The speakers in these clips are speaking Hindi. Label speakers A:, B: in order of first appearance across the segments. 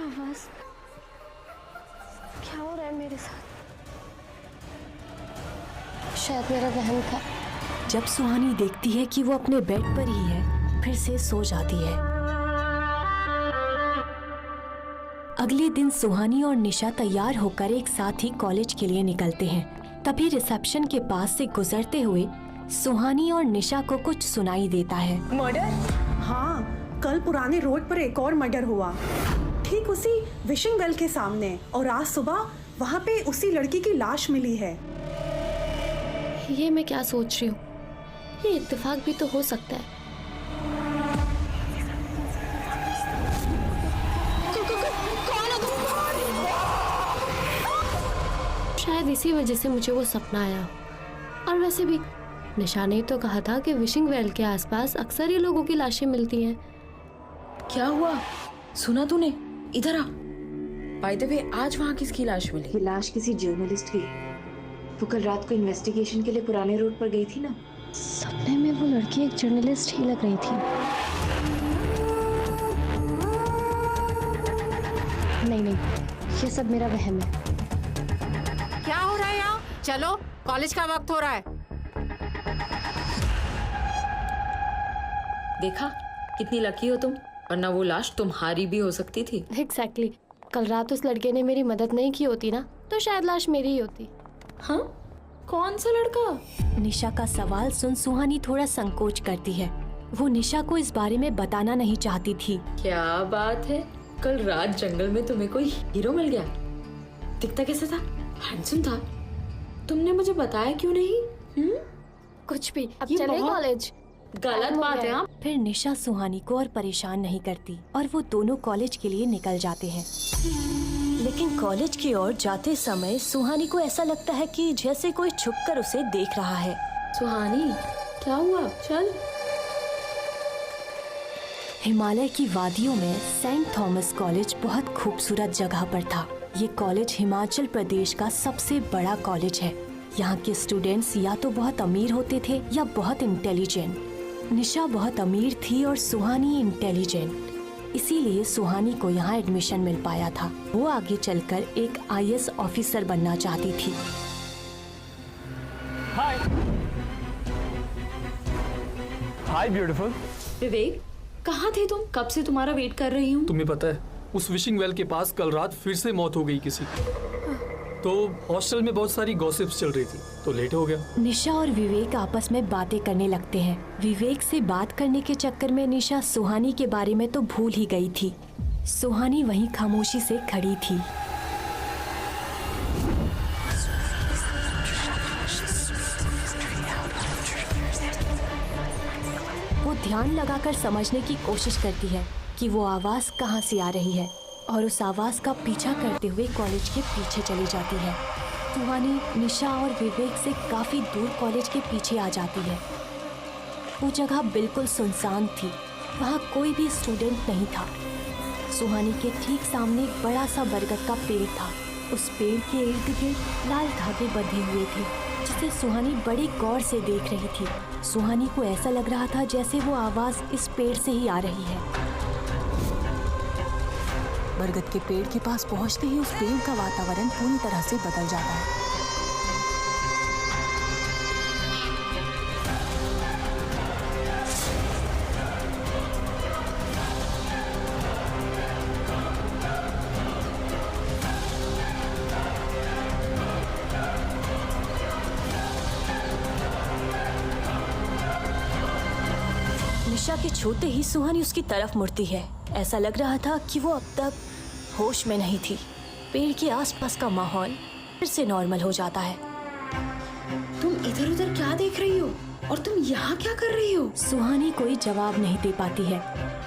A: आवाज? क्या हो रहा है मेरे साथ? शायद मेरा वहम था।
B: जब सुहानी देखती है कि वो अपने बेड पर ही है, फिर से सो जाती है। अगले दिन सुहानी और निशा तैयार होकर एक साथ ही कॉलेज के लिए निकलते हैं। तभी रिसेप्शन के पास से गुजरते हुए सुहानी और निशा को कुछ सुनाई देता है।
C: मर्डर? हाँ, कल पुराने रोड पर एक और मर्डर हुआ, ठीक उसी विशिंग वेल के सामने, और आज सुबह वहाँ पे उसी लड़की की लाश मिली है।
A: ये मैं क्या सोच रही हूँ? ये इत्तेफाक भी तो हो सकता है। शायद इसी वजह से मुझे वो सपना आया। और वैसे भी निशा ने तो कहा था कि विशिंग वेल के आसपास अक्सर ही लोगों की लाशें मिलती हैं।
D: क्या हुआ? सुना तूने? इधर आ। बाय द वे, आज वहाँ किसकी लाश मिली?
E: ये लाश किसी जर्नलिस्ट की। वो कल रात को इन्वेस्टिगेशन के लिए पुराने रोड पर गई थी ना।
A: सपने में वो लड़की एक जर्नलिस्ट ही लग रही थी। नहीं, ये सब मेरा वहम है।
F: क्या हो रहा है यहाँ? चलो, कॉलेज का वक्त हो रहा है।
D: देखा कितनी लकी हो तुम, वरना वो लाश तुम्हारी भी हो सकती थी।
A: एग्जैक्टली। कल रात उस लड़के ने मेरी मदद नहीं की होती ना, तो शायद लाश मेरी ही होती।
D: हाँ? कौन सा लड़का?
B: निशा का सवाल सुन सुहानी थोड़ा संकोच करती है। वो निशा को इस बारे में बताना नहीं चाहती थी।
D: क्या बात है, कल रात जंगल में तुम्हें कोई हीरो मिल गया? दिखता कैसा था? हैंडसम था। तुमने मुझे बताया क्यों नहीं?
A: कुछ भी। अब
D: ये
A: चले
D: बहुत
A: कॉलेज।
D: गलत बात है। हाँ?
B: फिर निशा सुहानी को और परेशान नहीं करती और वो दोनों कॉलेज के लिए निकल जाते हैं। लेकिन कॉलेज की ओर जाते समय सुहानी को ऐसा लगता है कि जैसे कोई छुपकर उसे देख रहा है।
D: सुहानी, क्या हुआ? चल।
B: हिमालय की वादियों में सेंट थॉमस कॉलेज बहुत खूबसूरत जगह पर था। ये कॉलेज हिमाचल प्रदेश का सबसे बड़ा कॉलेज है। यहाँ के स्टूडेंट्स या तो बहुत अमीर होते थे या बहुत इंटेलिजेंट। निशा बहुत अमीर थी और सुहानी इंटेलिजेंट, इसीलिए सुहानी को यहाँ एडमिशन मिल पाया था। वो आगे चलकर एक आईएएस ऑफिसर बनना चाहती थी।
G: हाय हाय ब्यूटीफुल।
D: विवेक, कहाँ थे तुम? कब से तुम्हारा वेट कर रही हूँ।
G: तुम्हें पता है उस विशिंग वेल के पास कल रात फिर से मौत हो गई किसी की। तो हॉस्टल में बहुत सारी गॉसिप्स चल रही थी, तो लेट हो गया।
B: निशा और विवेक आपस में बातें करने लगते हैं। विवेक से बात करने के चक्कर में निशा सुहानी के बारे में तो भूल ही गई थी। सुहानी वहीं खामोशी से खड़ी थी। वो ध्यान लगाकर समझने की कोशिश करती है कि वो आवाज कहाँ से आ रही है और उस आवाज का पीछा करते हुए कॉलेज के पीछे चली जाती है। सुहानी निशा और विवेक से काफी दूर कॉलेज के पीछे आ जाती है। वो जगह बिल्कुल सुनसान थी, वहाँ कोई भी स्टूडेंट नहीं था। सुहानी के ठीक सामने एक बड़ा सा बरगद का पेड़ था। उस पेड़ के इर्द गिर्द लाल धागे बंधे हुए थे, जिसे सुहानी बड़ी गौर से देख रही थी। सुहानी को ऐसा लग रहा था जैसे वो आवाज इस पेड़ से ही आ रही है। बरगद के पेड़ के पास पहुंचते ही उस पेड़ का वातावरण पूरी तरह से बदल जाता है। निशा के छूते ही सुहानी उसकी तरफ मुड़ती है। ऐसा लग रहा था कि वो अब तक होश में नहीं थी। पेड़ के आसपास का माहौल फिर से नॉर्मल हो जाता है।
D: तुम इधर उधर क्या देख रही हो? और तुम यहाँ क्या कर रही हो?
B: सुहानी कोई जवाब नहीं दे पाती है,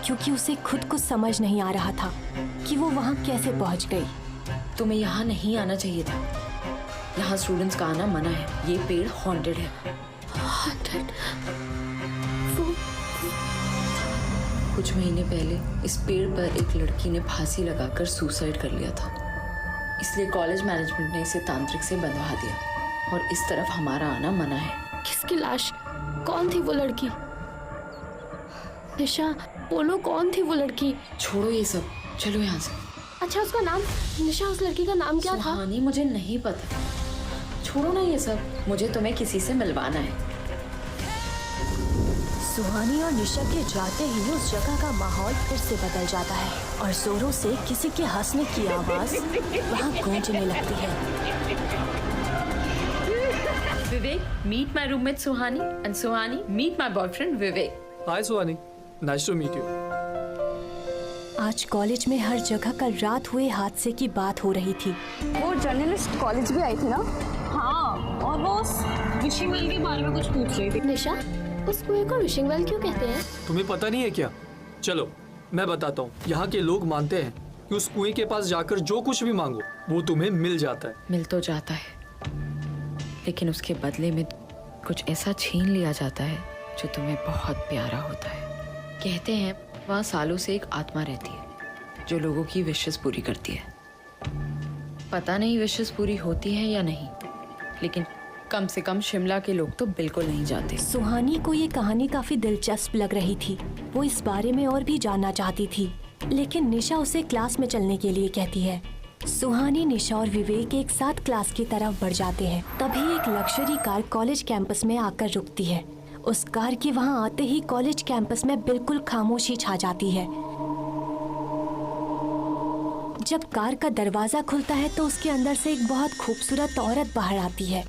B: क्योंकि उसे खुद को समझ नहीं आ रहा था कि वो वहाँ कैसे पहुँच गई।
D: तुम्हें यहाँ नहीं आना चाहिए था। यहाँ स्टूडेंट्स का आना मना है। ये पेड़ हॉन्टेड है। कुछ महीने पहले इस पेड़ पर एक लड़की ने फांसी लगाकर सुसाइड कर लिया था, इसलिए कॉलेज मैनेजमेंट ने इसे तांत्रिक से बंधवा दिया और इस तरफ हमारा आना मना है।
A: किसकी लाश? कौन थी वो लड़की? निशा, बोलो कौन थी वो लड़की?
D: छोड़ो ये सब, चलो यहाँ से।
A: अच्छा उसका नाम, निशा उस लड़की का नाम क्या था?
D: सुहानी, मुझे नहीं पता। छोड़ो ना ये सब, मुझे तुम्हें किसी से मिलवाना है।
B: सुहानी और निशा के जाते ही उस जगह का माहौल फिर से बदल जाता है और जोरों से किसी के हंसने की आवाज वहाँ गूंजने लगती है।
D: Vivek, meet my roommate Suhani, and Suhani meet my boyfriend Vivek.
G: Hi Suhani, nice to meet you.
B: आज कॉलेज में हर जगह कल रात हुए हादसे की बात हो रही थी।
H: वो जर्नलिस्ट कॉलेज भी आई थी ना? हाँ, और वो विशिंग वेल के बारे में कुछ पूछ रही थी।
A: निशा, उस कुएं को विशिंग वेल क्यों कहते हैं?
G: तुम्हें पता नहीं है क्या? चलो मैं बताता हूँ। यहाँ के लोग मानते हैं कि उस कुएं के पास जाकर जो कुछ भी मांगो वो तुम्हें मिल जाता है।
D: मिल तो जाता है, लेकिन उसके बदले में कुछ ऐसा छीन लिया जाता है जो तुम्हें बहुत प्यारा होता है। कहते हैं वहाँ सालों से एक आत्मा रहती है जो लोगों की विशेस पूरी करती है। पता नहीं विशेस पूरी होती है या नहीं, लेकिन कम से कम शिमला के लोग तो बिल्कुल नहीं जाते।
B: सुहानी को ये कहानी काफी दिलचस्प लग रही थी। वो इस बारे में और भी जानना चाहती थी, लेकिन निशा उसे क्लास में चलने के लिए कहती है। सुहानी, निशा और विवेक एक साथ क्लास की तरफ बढ़ जाते हैं। तभी एक लग्जरी कार कॉलेज कैंपस में आकर रुकती है। उस कार के वहाँ आते ही कॉलेज कैंपस में बिल्कुल खामोशी छा जाती है। जब कार का दरवाजा खुलता है तो उसके अंदर से एक बहुत खूबसूरत औरत बाहर आती है।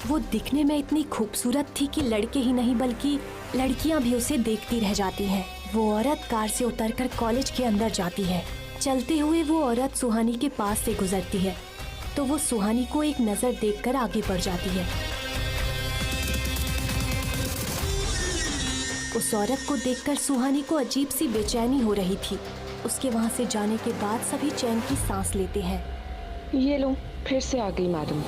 B: वो दिखने में इतनी खूबसूरत थी कि लड़के ही नहीं बल्कि लड़कियां भी उसे देखती रह जाती हैं। वो औरत कार से उतरकर कॉलेज के अंदर जाती है। चलते हुए वो औरत सुहानी के पास से गुजरती है तो वो सुहानी को एक नजर देखकर आगे बढ़ जाती है। उस औरत को देखकर सुहानी को अजीब सी बेचैनी हो रही थी। उसके वहाँ से जाने के बाद सभी चैन की सांस लेते हैं।
H: ये लो, फिर से आ गई मैडम।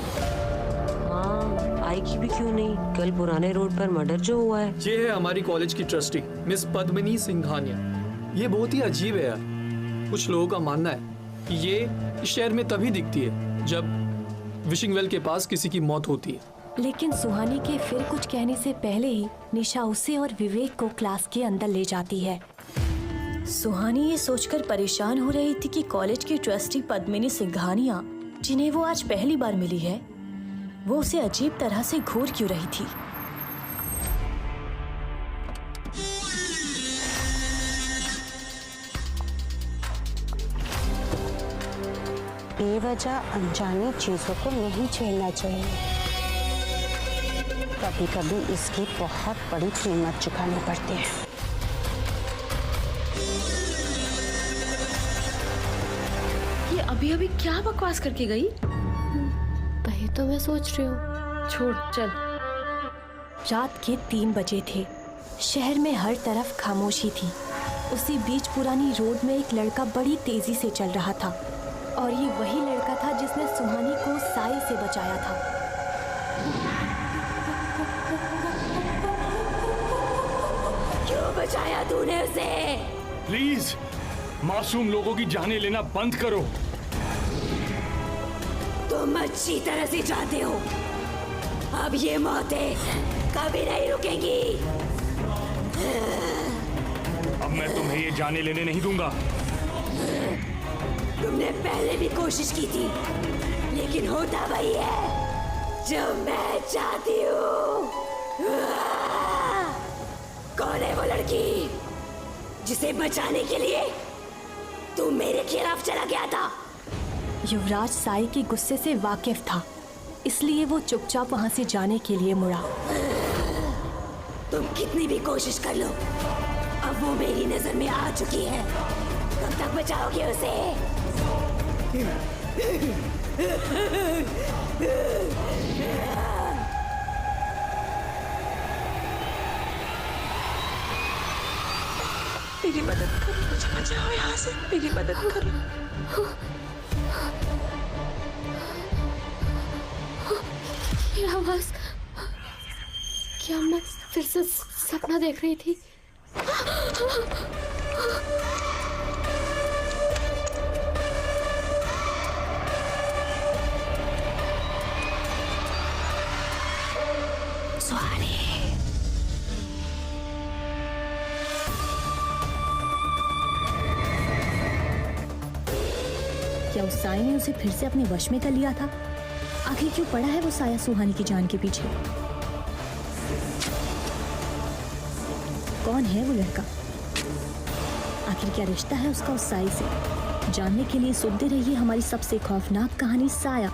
I: हाँ, आएगी भी क्यों नहीं? कल पुराने रोड पर मर्डर जो हुआ है।
G: ये है हमारी कॉलेज की ट्रस्टी मिस पद्मिनी सिंघानिया। ये बहुत ही अजीब है यार। कुछ लोगों का मानना है कि ये इस शहर में तभी दिखती है जब विशिंग वेल के पास किसी की मौत होती है।
B: लेकिन सुहानी के फिर कुछ कहने से पहले ही निशा उसे और विवेक को क्लास के अंदर ले जाती है। सुहानी ये सोचकर परेशान हो रही थी कि कॉलेज की ट्रस्टी पद्मिनी सिंघानिया, जिन्हें वो आज पहली बार मिली है, वो उसे अजीब तरह से घूर क्यों रही थी।
J: बेवजह अनजानी चीजों को नहीं छेड़ना चाहिए। कभी कभी इसकी बहुत बड़ी कीमत चुकानी पड़ती है।
D: ये अभी अभी क्या बकवास करके गई?
A: वही तो मैं सोच रही हूँ।
D: छोड़, चल।
B: रात के 3 बजे थे। शहर में हर तरफ खामोशी थी। उसी बीच पुरानी रोड में एक लड़का बड़ी तेजी से चल रहा था और ये वही लड़का था जिसने सुहानी को साई से बचाया था।
K: क्यों बचाया तूने उसे?
L: प्लीज मासूम लोगों की जानें लेना बंद करो।
K: तुम अच्छी तरह से जानते हो अब ये मौतें कभी नहीं रुकेंगी।
L: अब मैं तुम्हें ये जाने लेने नहीं दूंगा।
K: तुमने पहले भी कोशिश की थी, लेकिन होता वही है जो मैं चाहती हूँ। कौन है वो लड़की जिसे बचाने के लिए तू मेरे खिलाफ चला गया था?
B: युवराज साई के गुस्से से वाकिफ था, इसलिए वो चुपचाप वहाँ से जाने के लिए मुड़ा।
K: तुम कितनी भी कोशिश कर लो, अब वो मेरी नजर में आ चुकी है। कब तक बचाओगे उसे?
H: मेरी मदद करो, मुझे बचाओ यहाँ से। मेरी मदद करो।
A: ये आवाज, क्या मैं फिर से सपना देख रही थी?
B: क्या उस साय ने उसे फिर से अपने वश में कर लिया था? आखिर क्यों पड़ा है वो साया सुहानी की जान के पीछे? कौन है वो लड़का? आखिर क्या रिश्ता है उसका उस साई से? जानने के लिए सुनते रहिए हमारी सबसे खौफनाक कहानी साया।